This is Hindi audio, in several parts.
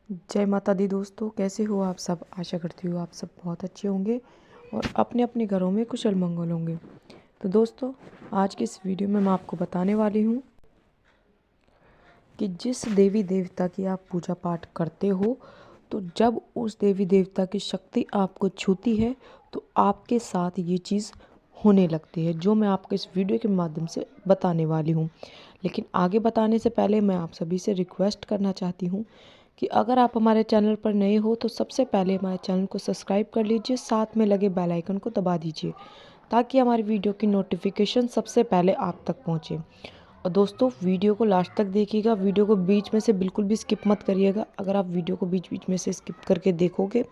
जय माता दी दोस्तों, कैसे हो आप सब। आशा करती हूँ आप सब बहुत अच्छे होंगे और अपने अपने घरों में कुशल मंगल होंगे। तो दोस्तों, आज के इस वीडियो में मैं आपको बताने वाली हूँ कि जिस देवी देवता की आप पूजा पाठ करते हो, तो जब उस देवी देवता की शक्ति आपको छूती है तो आपके साथ ये चीज़ होने लगती है, जो मैं आपको इस वीडियो के माध्यम से बताने वाली हूँ। लेकिन आगे बताने से पहले मैं आप सभी से रिक्वेस्ट करना चाहती हूँ कि अगर आप हमारे चैनल पर नए हो तो सबसे पहले हमारे चैनल को सब्सक्राइब कर लीजिए, साथ में लगे बेल आइकन को दबा दीजिए ताकि हमारी वीडियो की नोटिफिकेशन सबसे पहले आप तक पहुंचे। और दोस्तों, वीडियो को लास्ट तक देखिएगा, वीडियो को बीच में से बिल्कुल भी स्किप मत करिएगा। अगर आप वीडियो को बीच बीच में से स्किप करके देखोगे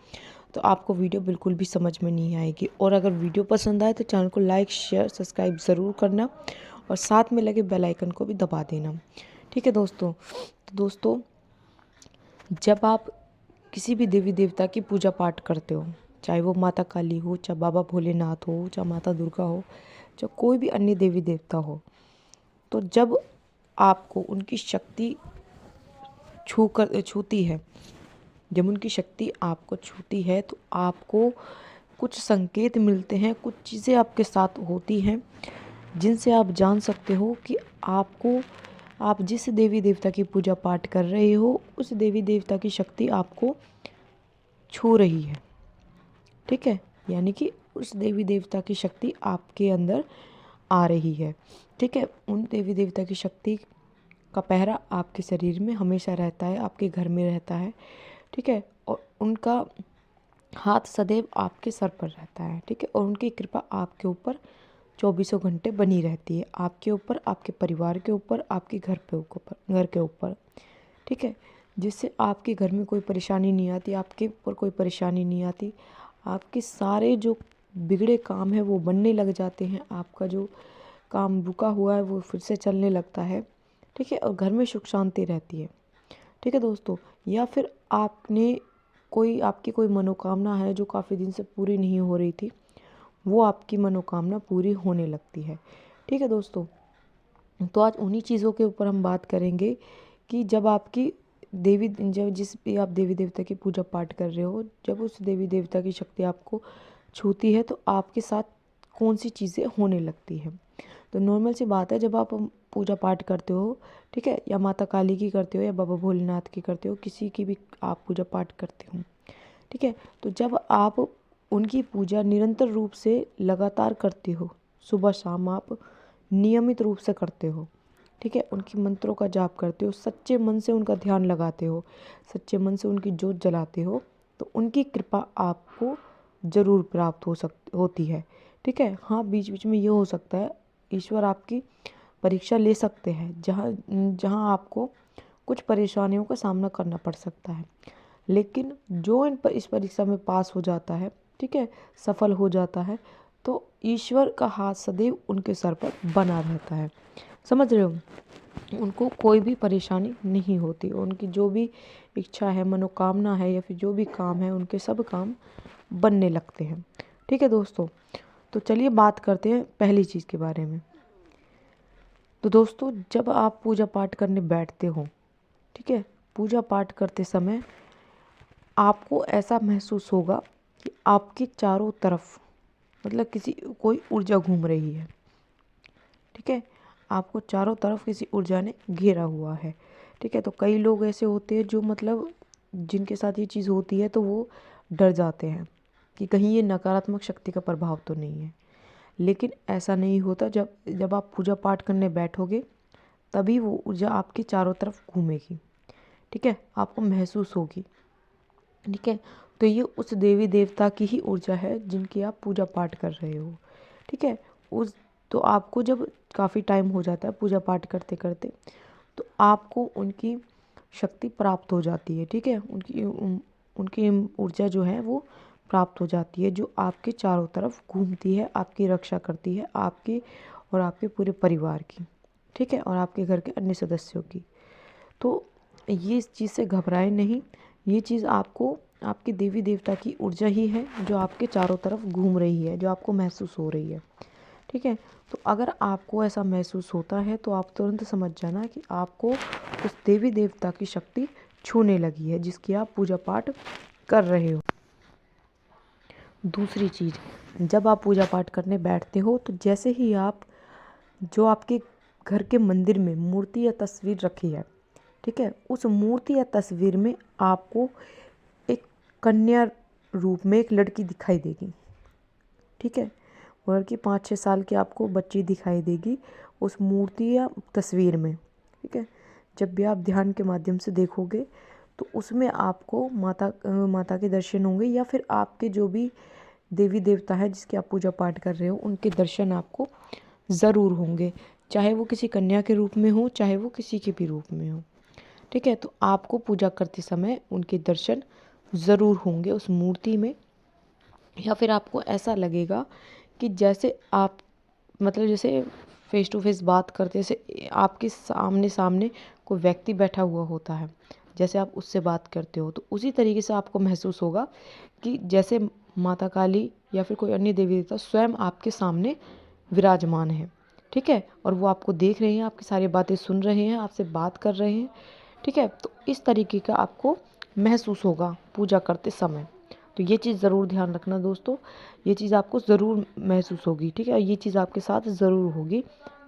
तो आपको वीडियो बिल्कुल भी समझ में नहीं आएगी। और अगर वीडियो पसंद आए तो चैनल को लाइक शेयर सब्सक्राइब ज़रूर करना और साथ में लगे बेल आइकन को भी दबा देना। ठीक है दोस्तों। तो दोस्तों, जब आप किसी भी देवी देवता की पूजा पाठ करते हो, चाहे वो माता काली हो, चाहे बाबा भोलेनाथ हो, चाहे माता दुर्गा हो, चाहे कोई भी अन्य देवी देवता हो, तो जब आपको उनकी शक्ति छूती है, जब उनकी शक्ति आपको छूती है तो आपको कुछ संकेत मिलते हैं, कुछ चीज़ें आपके साथ होती हैं जिनसे आप जान सकते हो कि आप जिस देवी देवता की पूजा पाठ कर रहे हो उस देवी देवता की शक्ति आपको छू रही है। ठीक है, यानी कि उस देवी देवता की शक्ति आपके अंदर आ रही है। ठीक है, उन देवी देवता की शक्ति का पहरा आपके शरीर में हमेशा रहता है, आपके घर में रहता है। ठीक है, और उनका हाथ सदैव आपके सर पर रहता है। ठीक है, और उनकी कृपा आपके ऊपर चौबीसों घंटे बनी रहती है, आपके ऊपर, आपके परिवार के ऊपर, आपके घर के ऊपर। ठीक है, जिससे आपके घर में कोई परेशानी नहीं आती, आपके ऊपर कोई परेशानी नहीं आती। आपके सारे जो बिगड़े काम हैं वो बनने लग जाते हैं, आपका जो काम रुका हुआ है वो फिर से चलने लगता है। ठीक है, और घर में सुख शांति रहती है। ठीक है दोस्तों, या फिर आपकी कोई मनोकामना है जो काफ़ी दिन से पूरी नहीं हो रही थी, वो आपकी मनोकामना पूरी होने लगती है। ठीक है दोस्तों, तो आज उन्हीं चीज़ों के ऊपर हम बात करेंगे कि जब जिस भी आप देवी देवता की पूजा पाठ कर रहे हो, जब उस देवी देवता की शक्ति आपको छूती है तो आपके साथ कौन सी चीज़ें होने लगती हैं। तो नॉर्मल सी बात है, जब आप पूजा पाठ करते हो, ठीक है, या माता काली की करते हो या बाबा भोलेनाथ की करते हो, किसी की भी आप पूजा पाठ करते हो, ठीक है, तो जब आप उनकी पूजा निरंतर रूप से लगातार करते हो, सुबह शाम आप नियमित रूप से करते हो, ठीक है, उनकी मंत्रों का जाप करते हो, सच्चे मन से उनका ध्यान लगाते हो, सच्चे मन से उनकी जोत जलाते हो, तो उनकी कृपा आपको ज़रूर प्राप्त होती है। ठीक है, हाँ, बीच बीच में ये हो सकता है, ईश्वर आपकी परीक्षा ले सकते हैं, जहाँ जहाँ आपको कुछ परेशानियों का सामना करना पड़ सकता है। लेकिन जो इस परीक्षा में पास हो जाता है, ठीक है, सफल हो जाता है, तो ईश्वर का हाथ सदैव उनके सर पर बना रहता है। समझ रहे हो, उनको कोई भी परेशानी नहीं होती, उनकी जो भी इच्छा है, मनोकामना है, या फिर जो भी काम है, उनके सब काम बनने लगते हैं। ठीक है दोस्तों, तो चलिए बात करते हैं पहली चीज़ के बारे में। तो दोस्तों, जब आप पूजा पाठ करने बैठते हो, ठीक है, पूजा पाठ करते समय आपको ऐसा महसूस होगा कि आपके चारों तरफ मतलब कोई ऊर्जा घूम रही है। ठीक है, आपको चारों तरफ किसी ऊर्जा ने घेरा हुआ है। ठीक है, तो कई लोग ऐसे होते हैं जो मतलब जिनके साथ ये चीज़ होती है तो वो डर जाते हैं कि कहीं ये नकारात्मक शक्ति का प्रभाव तो नहीं है। लेकिन ऐसा नहीं होता, जब जब आप पूजा पाठ करने बैठोगे तभी वो ऊर्जा आपके चारों तरफ घूमेगी। ठीक है, आपको महसूस होगी। ठीक है, तो ये उस देवी देवता की ही ऊर्जा है जिनकी आप पूजा पाठ कर रहे हो। ठीक है, उस तो आपको जब काफ़ी टाइम हो जाता है पूजा पाठ करते करते, तो आपको उनकी शक्ति प्राप्त हो जाती है। ठीक है, उनकी ऊर्जा जो है वो प्राप्त हो जाती है, जो आपके चारों तरफ घूमती है, आपकी रक्षा करती है, आपकी और आपके पूरे परिवार की। ठीक है, और आपके घर के अन्य सदस्यों की। तो ये इस चीज़ से घबराए नहीं, ये चीज़ आपको आपके देवी देवता की ऊर्जा ही है जो आपके चारों तरफ घूम रही है, जो आपको महसूस हो रही है। ठीक है, तो अगर आपको ऐसा महसूस होता है तो आप तुरंत समझ जाना कि आपको उस देवी देवता की शक्ति छूने लगी है, जिसकी आप पूजा पाठ कर रहे हो। दूसरी चीज़, जब आप पूजा पाठ करने बैठते हो तो जैसे ही आप जो आपके घर के मंदिर में मूर्ति या तस्वीर रखी है, ठीक है, उस मूर्ति या तस्वीर में आपको एक कन्या रूप में एक लड़की दिखाई देगी, ठीक है। वो लड़की 5-6 साल की आपको बच्ची दिखाई देगी उस मूर्ति या तस्वीर में, ठीक है। जब भी आप ध्यान के माध्यम से देखोगे तो उसमें आपको माता के दर्शन होंगे, या फिर आपके जो भी देवी देवता है जिसकी आप पूजा पाठ कर रहे हो उनके दर्शन आपको ज़रूर होंगे, चाहे वो किसी कन्या के रूप में हो, चाहे वो किसी के भी रूप में हो, ठीक है। तो आपको पूजा करते समय उनके दर्शन ज़रूर होंगे उस मूर्ति में, या फिर आपको ऐसा लगेगा कि जैसे आप मतलब जैसे फेस टू फेस बात करते, जैसे आपके सामने सामने कोई व्यक्ति बैठा हुआ होता है, जैसे आप उससे बात करते हो, तो उसी तरीके से आपको महसूस होगा कि जैसे माता काली या फिर कोई अन्य देवी देवता स्वयं आपके सामने विराजमान है, ठीक है, और वो आपको देख रहे हैं, आपकी सारी बातें सुन रहे हैं, आपसे बात कर रहे हैं, ठीक है। तो इस तरीके का आपको महसूस होगा पूजा करते समय। तो ये चीज़ ज़रूर ध्यान रखना दोस्तों, ये चीज़ आपको ज़रूर महसूस होगी, ठीक है। ये चीज़ आपके साथ ज़रूर होगी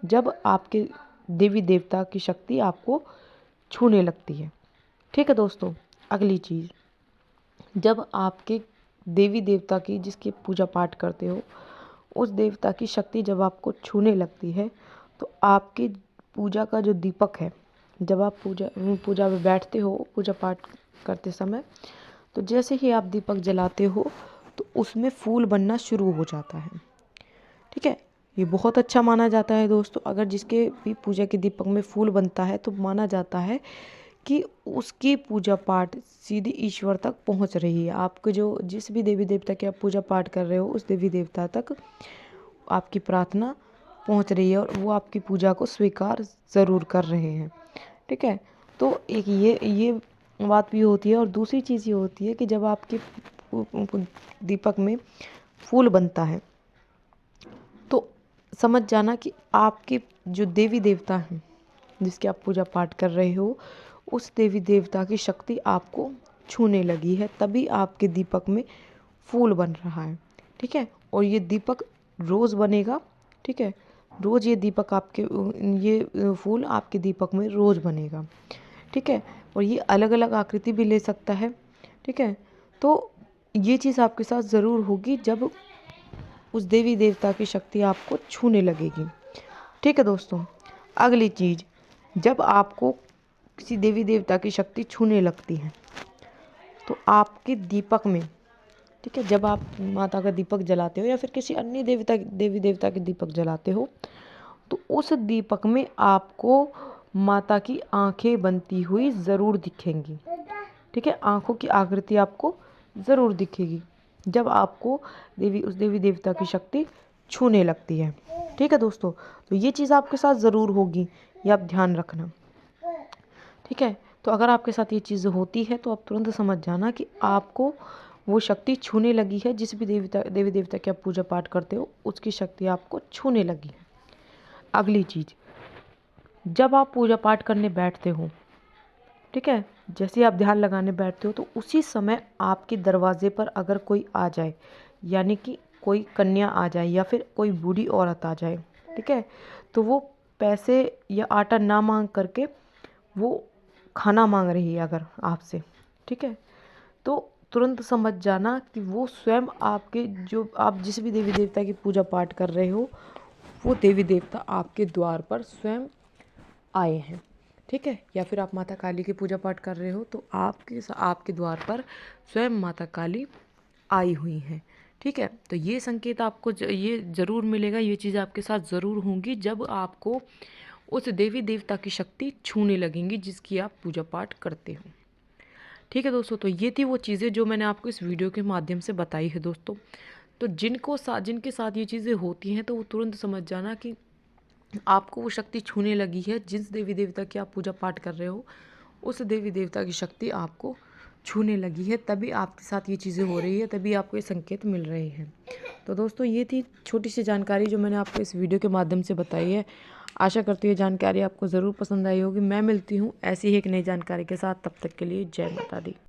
जब आपके देवी देवता की शक्ति आपको छूने लगती है, ठीक है दोस्तों। अगली चीज़, जब आपके देवी देवता की जिसकी पूजा पाठ करते हो उस देवता की शक्ति जब आपको छूने लगती है, तो आपकी पूजा का जो दीपक है, जब आप पूजा में बैठते हो पूजा पाठ करते समय, तो जैसे ही आप दीपक जलाते हो तो उसमें फूल बनना शुरू हो जाता है, ठीक है। ये बहुत अच्छा माना जाता है दोस्तों, अगर जिसके भी पूजा के दीपक में फूल बनता है तो माना जाता है कि उसकी पूजा पाठ सीधी ईश्वर तक पहुंच रही है। आपको जो जिस भी देवी देवता की आप पूजा पाठ कर रहे हो उस देवी देवता तक आपकी प्रार्थना पहुंच रही है और वो आपकी पूजा को स्वीकार ज़रूर कर रहे हैं, ठीक है। तो एक ये बात भी होती है, और दूसरी चीज़ ये होती है कि जब आपके दीपक में फूल बनता है तो समझ जाना कि आपके जो देवी देवता हैं जिसकी आप पूजा पाठ कर रहे हो उस देवी देवता की शक्ति आपको छूने लगी है, तभी आपके दीपक में फूल बन रहा है, ठीक है। और ये दीपक रोज़ बनेगा, ठीक है, रोज़ ये दीपक आपके ये फूल आपके दीपक में रोज़ बनेगा, ठीक है। और ये अलग अलग आकृति भी ले सकता है, ठीक है। तो ये चीज़ आपके साथ ज़रूर होगी जब उस देवी देवता की शक्ति आपको छूने लगेगी, ठीक है दोस्तों। अगली चीज़, जब आपको किसी देवी देवता की शक्ति छूने लगती है तो आपके दीपक में, ठीक है, जब आप माता का दीपक जलाते हो या फिर किसी अन्य देवी देवता के दीपक जलाते हो तो उस दीपक में आपको माता की आंखें बनती हुई ज़रूर दिखेंगी, ठीक है। आंखों की आकृति आपको ज़रूर दिखेगी जब आपको उस देवी देवता की शक्ति छूने लगती है, ठीक है दोस्तों। तो ये चीज़ आपके साथ ज़रूर होगी, ये आप ध्यान रखना, ठीक है। तो अगर आपके साथ ये चीज़ होती है तो आप तुरंत समझ जाना कि आपको वो शक्ति छूने लगी है, जिस भी देवी देवता की आप पूजा पाठ करते हो उसकी शक्ति आपको छूने लगी है। अगली चीज़, जब आप पूजा पाठ करने बैठते हो, ठीक है, जैसे आप ध्यान लगाने बैठते हो तो उसी समय आपके दरवाजे पर अगर कोई आ जाए, यानी कि कोई कन्या आ जाए या फिर कोई बूढ़ी औरत आ जाए, ठीक है, तो वो पैसे या आटा ना मांग करके वो खाना मांग रही है अगर आपसे, ठीक है, तो तुरंत समझ जाना कि वो स्वयं आपके जो आप जिस भी देवी देवता की पूजा पाठ कर रहे हो वो देवी देवता आपके द्वार पर स्वयं आए हैं, ठीक है। या फिर आप माता काली की पूजा पाठ कर रहे हो तो आपके द्वार पर स्वयं माता काली आई हुई हैं, ठीक है। तो ये संकेत आपको ये ज़रूर मिलेगा, ये चीज़ आपके साथ ज़रूर होंगी जब आपको उस देवी देवता की शक्ति छूने लगेंगी जिसकी आप पूजा पाठ करते हो, ठीक है दोस्तों। तो ये थी वो चीज़ें जो मैंने आपको इस वीडियो के माध्यम से बताई है दोस्तों। तो जिनके साथ ये चीज़ें होती हैं तो वो तुरंत समझ जाना कि आपको वो शक्ति छूने लगी है, जिस देवी देवता की आप पूजा पाठ कर रहे हो उस देवी देवता की शक्ति आपको छूने लगी है, तभी आपके साथ ये चीज़ें हो रही है, तभी आपको ये संकेत मिल रहे हैं। तो दोस्तों ये थी छोटी सी जानकारी जो मैंने आपको इस वीडियो के माध्यम से बताई है। आशा करती हूँ जानकारी आपको ज़रूर पसंद आई होगी। मैं मिलती हूँ ऐसी ही एक नई जानकारी के साथ, तब तक के लिए जय माता दी।